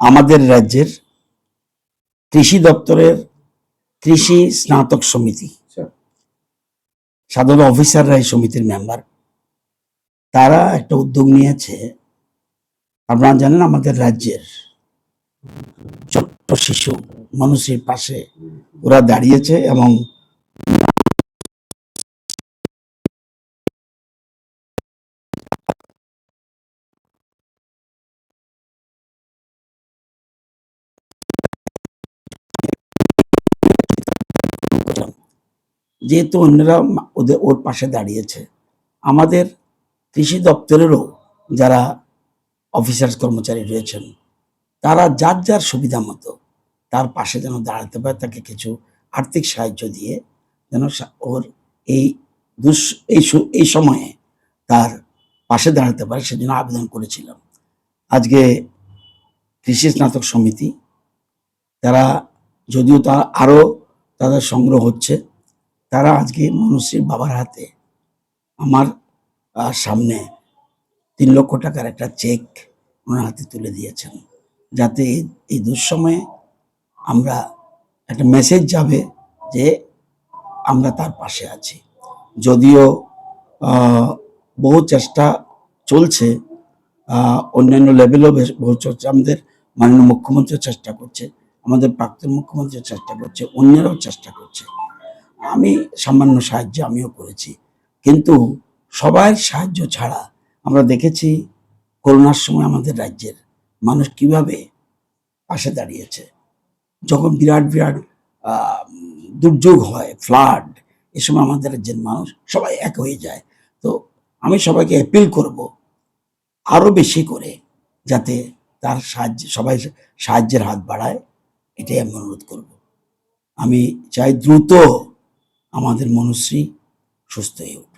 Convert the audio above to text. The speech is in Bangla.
আমাদের রাজ্যের কৃষি দপ্তরের কৃষি স্নাতক সমিতি, সাধারণ অফিসাররা এই সমিতির মেম্বার, তারা একটা উদ্যোগ নিয়েছে। আপনারা জানেন আমাদের রাজ্যের ছোট্ট শিশু মানুষের পাশে ওরা দাঁড়িয়েছে এবং যেহেতু অন্যরা ওর পাশে দাঁড়িয়েছে, আমাদের কৃষি দপ্তরেরও যারা অফিসার্স কর্মচারী রয়েছেন তারা যার যার সুবিধা মতো তার পাশে যেন দাঁড়াতে পারে, তাকে কিছু আর্থিক সাহায্য দিয়ে যেন ওর এই এই সময়ে তার পাশে দাঁড়াতে পারে সেজন্য আবেদন করেছিলাম। আজকে কৃষি স্নাতক সমিতি তারা, যদিও তারা আরও তাদের সংগ্রহ হচ্ছে, তারা আজকে মনুশ্রীর বাবার হাতে আমার সামনে 3 লক্ষ টাকার একটা চেক ওনার হাতে তুলে দিয়েছেন, যাতে এই দুঃসময়ে আমরা একটা মেসেজ যাবে যে আমরা তার পাশে আছি। যদিও বহু চেষ্টা চলছে, অন্যান্য লেভেলেও বহু চর্চা, আমাদের মাননীয় মুখ্যমন্ত্রীও চেষ্টা করছে, আমাদের প্রাক্তন মুখ্যমন্ত্রীও চেষ্টা করছে, অন্যরাও চেষ্টা করছে। আমি সামান্য সাহায্য আমিও করেছি, কিন্তু সবার সাহায্য ছাড়া আমরা দেখেছি করোনার সময় আমাদের রাজ্যের মানুষ কিভাবে পাশে দাঁড়িয়েছে। যখন বিরাট বিরাট দুর্যোগ হয়, ফ্লাড, এ সময় আমাদের রাজ্যের মানুষ সবাই এক হয়ে যায়। তো আমি সবাইকে অ্যাপিল করব আরও বেশি করে যাতে তার সবাই সাহায্যের হাত বাড়ায়, এটাই আমি অনুরোধ করব। আমি চাই দ্রুত আমাদের মনুশ্রী সুস্থ হয়ে উঠুক।